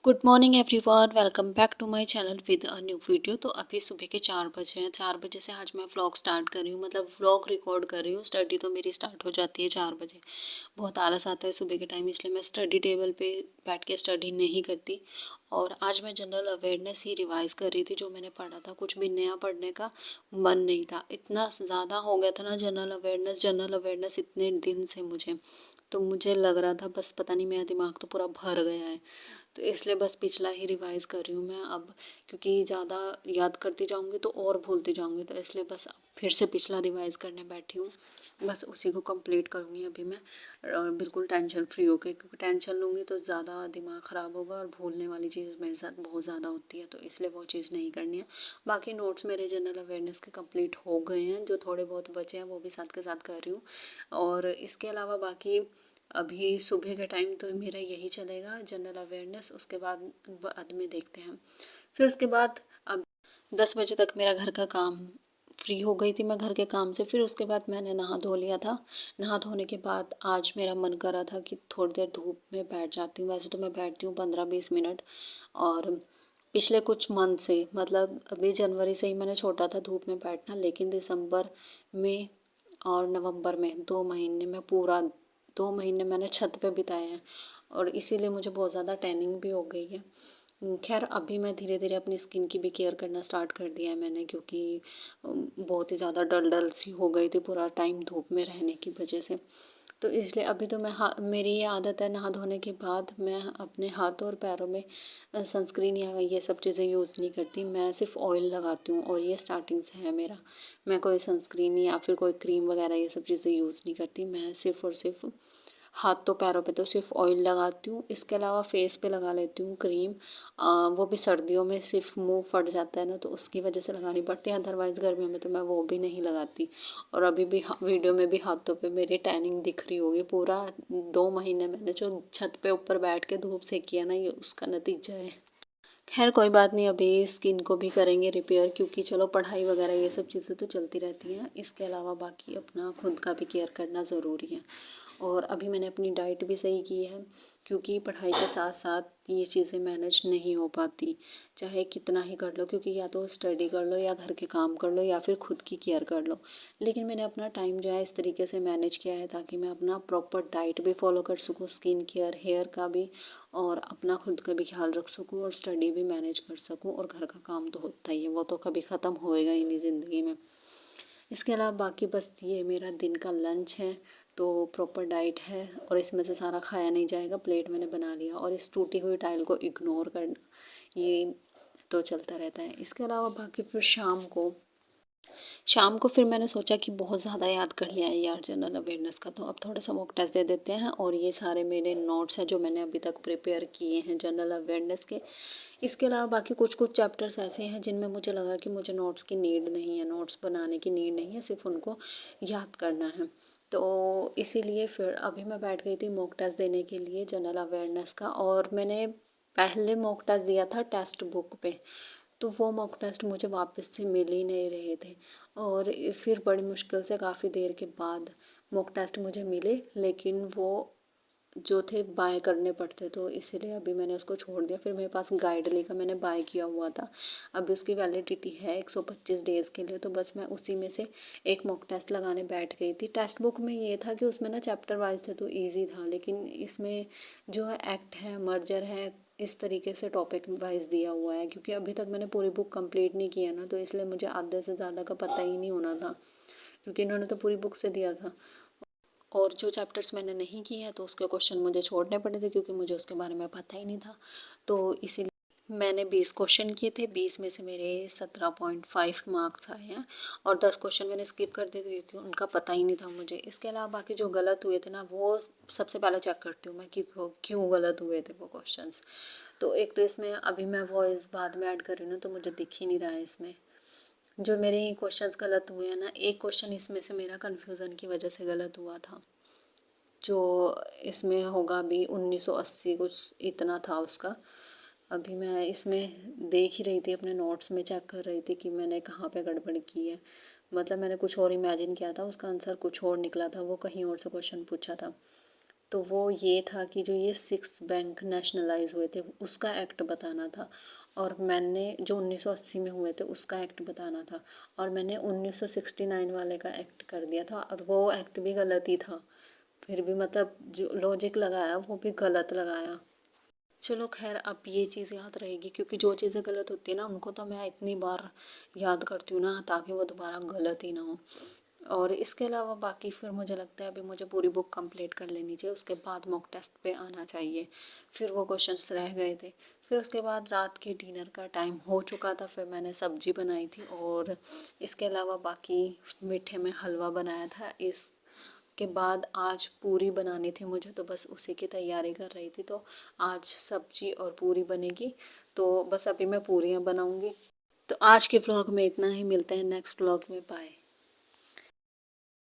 Good morning everyone, welcome back to my channel with a new video. तो अभी सुबह के 4 बजे हैं। 4 बजे से आज मैं व्लॉग स्टार्ट कर रही हूँ, मतलब व्लॉग रिकॉर्ड कर रही हूँ। स्टडी तो मेरी स्टार्ट हो जाती है 4 बजे। बहुत आलस आता है सुबह के टाइम, इसलिए मैं स्टडी टेबल पे बैठ के स्टडी नहीं करती। और आज मैं जनरल अवेयरनेस ही रिवाइज कर रही थी जो मैंने पढ़ा था। कुछ भी नया पढ़ने का मन नहीं था, इतना ज़्यादा हो गया था ना जनरल अवेयरनेस इतने दिन से मुझे लग रहा था बस पता नहीं, मेरा दिमाग तो पूरा भर गया है। तो इसलिए बस पिछला ही रिवाइज़ कर रही हूँ मैं अब, क्योंकि ज़्यादा याद करती जाऊँगी तो और भूलती जाऊँगी। तो इसलिए बस अब फिर से पिछला रिवाइज़ करने बैठी हूँ। बस उसी को कंप्लीट करूँगी अभी मैं, और बिल्कुल टेंशन फ्री होकर, क्योंकि टेंशन लूँगी तो ज़्यादा दिमाग ख़राब होगा और भूलने वाली चीज़ मेरे साथ बहुत ज़्यादा होती है। तो इसलिए वो चीज़ नहीं करनी है। बाकी नोट्स मेरे जनरल अवेयरनेस के कंप्लीट हो गए हैं, जो थोड़े बहुत बचे हैं वो भी साथ के साथ कर रही हूँ। और इसके अलावा बाकी अभी सुबह के टाइम तो मेरा यही चलेगा, जनरल अवेयरनेस। उसके बाद में देखते हैं। फिर उसके बाद अब 10 बजे तक मेरा घर का काम, फ्री हो गई थी मैं घर के काम से। फिर उसके बाद मैंने नहा धो लिया था। नहा धोने के बाद आज मेरा मन कर रहा था कि थोड़ी देर धूप में बैठ जाती हूँ। वैसे तो मैं बैठती हूँ 15-20 मिनट। और पिछले कुछ मंथ से, मतलब अभी जनवरी से ही मैंने छोड़ा था धूप में बैठना, लेकिन दिसंबर में और नवंबर में 2 महीने में पूरा 2 महीने मैंने छत पे बिताए हैं। और इसीलिए मुझे बहुत ज़्यादा टैनिंग भी हो गई है। खैर अभी मैं धीरे धीरे अपनी स्किन की भी केयर करना स्टार्ट कर दिया है मैंने, क्योंकि बहुत ही ज़्यादा डल डल सी हो गई थी पूरा टाइम धूप में रहने की वजह से। तो इसलिए अभी तो मेरी ये आदत है, नहा धोने के बाद मैं अपने हाथों और पैरों में सनस्क्रीन या ये सब चीज़ें यूज़ नहीं करती। मैं सिर्फ ऑयल लगाती हूँ, और ये स्टार्टिंग से है मेरा। मैं कोई सनस्क्रीन या फिर कोई क्रीम वगैरह ये सब चीज़ें यूज़ नहीं करती। मैं सिर्फ और सिर्फ हाथ तो पैरों पे तो सिर्फ ऑयल लगाती हूँ। इसके अलावा फेस पे लगा लेती हूँ क्रीम। वो भी सर्दियों में, सिर्फ मुंह फट जाता है ना, तो उसकी वजह से लगानी पड़ती है। अदरवाइज़ गर्मियों में तो मैं वो भी नहीं लगाती। और अभी भी वीडियो में भी हाथों पे मेरी टैनिंग दिख रही होगी। पूरा 2 महीने मैंने जो छत पे ऊपर बैठ के धूप सेकी है ना, ये उसका नतीजा है। खैर कोई बात नहीं, अभी स्किन को भी करेंगे रिपेयर, क्योंकि चलो पढ़ाई वगैरह ये सब चीज़ें तो चलती रहती हैं। इसके अलावा बाकी अपना खुद का भी केयर करना ज़रूरी है। और अभी मैंने अपनी डाइट भी सही की है, क्योंकि पढ़ाई के साथ साथ ये चीज़ें मैनेज नहीं हो पाती, चाहे कितना ही कर लो। क्योंकि या तो स्टडी कर लो, या घर के काम कर लो, या फिर खुद की केयर कर लो। लेकिन मैंने अपना टाइम जो है इस तरीके से मैनेज किया है ताकि मैं अपना प्रॉपर डाइट भी फॉलो कर सकूँ, स्किन केयर, हेयर का भी, और अपना खुद का भी ख्याल रख सकूँ, और स्टडी भी मैनेज कर सकूँ। और घर का काम तो होता ही है, वो तो कभी ख़त्म होएगा ही नहीं ज़िंदगी में। इसके अलावा बाकी बस ये मेरा दिन का लंच है। तो प्रॉपर डाइट है, और इसमें से सारा खाया नहीं जाएगा, प्लेट मैंने बना लिया। और इस टूटी हुई टाइल को इग्नोर करना, ये तो चलता रहता है। इसके अलावा बाकी फिर शाम को फिर मैंने सोचा कि बहुत ज़्यादा याद कर लिया है यार जनरल अवेयरनेस का, तो अब थोड़ा सा मॉक टेस्ट दे देते हैं। और ये सारे मेरे नोट्स हैं जो मैंने अभी तक प्रिपेयर किए हैं जनरल अवेयरनेस के। इसके अलावा बाकी कुछ कुछ चैप्टर्स ऐसे हैं जिनमें मुझे लगा कि मुझे नोट्स की नीड नहीं है, नोट्स बनाने की नीड नहीं है, सिर्फ उनको याद करना है। तो इसीलिए फिर अभी मैं बैठ गई थी मॉक टेस्ट देने के लिए जनरल अवेयरनेस का। और मैंने पहले मॉक टेस्ट दिया था टेक्स्ट बुक पे, तो वो मॉक टेस्ट मुझे वापस से मिल ही नहीं रहे थे। और फिर बड़ी मुश्किल से काफ़ी देर के बाद मॉक टेस्ट मुझे मिले, लेकिन वो जो थे बाय करने पड़ते, तो इसीलिए अभी मैंने उसको छोड़ दिया। फिर मेरे पास गाइडली का मैंने बाय किया हुआ था, अभी उसकी वैलिडिटी है 125 डेज़ के लिए। तो बस मैं उसी में से एक मॉक टेस्ट लगाने बैठ गई थी। टेक्स्ट बुक में ये था कि उसमें ना चैप्टर वाइज थे तो ईजी था, लेकिन इसमें जो है एक्ट है, मर्जर है, इस तरीके से टॉपिक वाइज दिया हुआ है। क्योंकि अभी तक मैंने पूरी बुक कंप्लीट नहीं किया ना, तो इसलिए मुझे आधे से ज़्यादा का पता ही नहीं होना था, क्योंकि इन्होंने तो पूरी बुक से दिया था। और जो चैप्टर्स मैंने नहीं किए हैं तो उसके क्वेश्चन मुझे छोड़ने पड़े थे, क्योंकि मुझे उसके बारे में पता ही नहीं था। तो इसीलिए मैंने 20 क्वेश्चन किए थे, 20 में से मेरे 17.5 मार्क्स आए हैं। और 10 क्वेश्चन मैंने स्किप कर दिए थे क्योंकि उनका पता ही नहीं था मुझे। इसके अलावा बाकी जो गलत हुए थे ना, वो सबसे पहले चेक करती हूँ मैं कि क्यों गलत हुए थे वो क्वेश्चंस। तो एक तो इसमें अभी मैं वॉइस बाद में ऐड कर रही हूँ ना, तो मुझे दिख ही नहीं रहा है इसमें जो मेरे क्वेश्चंस गलत हुए हैं ना। एक क्वेश्चन इसमें से मेरा कन्फ्यूज़न की वजह से गलत हुआ था, जो इसमें होगा अभी 1980 कुछ इतना था उसका। अभी मैं इसमें देख ही रही थी, अपने नोट्स में चेक कर रही थी कि मैंने कहाँ पे गड़बड़ की है। मतलब मैंने कुछ और इमेजिन किया था, उसका आंसर कुछ और निकला था, वो कहीं और से क्वेश्चन पूछा था। तो वो ये था कि जो ये 6 बैंक नेशनलाइज हुए थे उसका एक्ट बताना था, और मैंने जो 1980 में हुए थे उसका एक्ट बताना था, और मैंने 1969 वाले का एक्ट कर दिया था, और वो एक्ट भी गलत ही था। फिर भी मतलब जो लॉजिक लगाया वो भी गलत लगाया। चलो खैर, अब ये चीज़ याद रहेगी, क्योंकि जो चीज़ें गलत होती है ना उनको तो मैं इतनी बार याद करती हूँ ना ताकि वो दोबारा गलत ही ना हो। और इसके अलावा बाकी फिर मुझे लगता है अभी मुझे पूरी बुक कंप्लीट कर लेनी चाहिए, उसके बाद मॉक टेस्ट पे आना चाहिए। फिर वो क्वेश्चंस रह गए थे। फिर उसके बाद रात के डिनर का टाइम हो चुका था, फिर मैंने सब्जी बनाई थी, और इसके अलावा बाकी मीठे में हलवा बनाया था। इसके बाद आज पूरी बनानी थी मुझे, तो बस उसी की तैयारी कर रही थी। तो आज सब्जी और पूरी बनेगी, तो बस अभी मैं पूरियाँ बनाऊँगी। तो आज के व्लॉग में इतना ही, मिलते हैं नेक्स्ट व्लॉग में, बाय।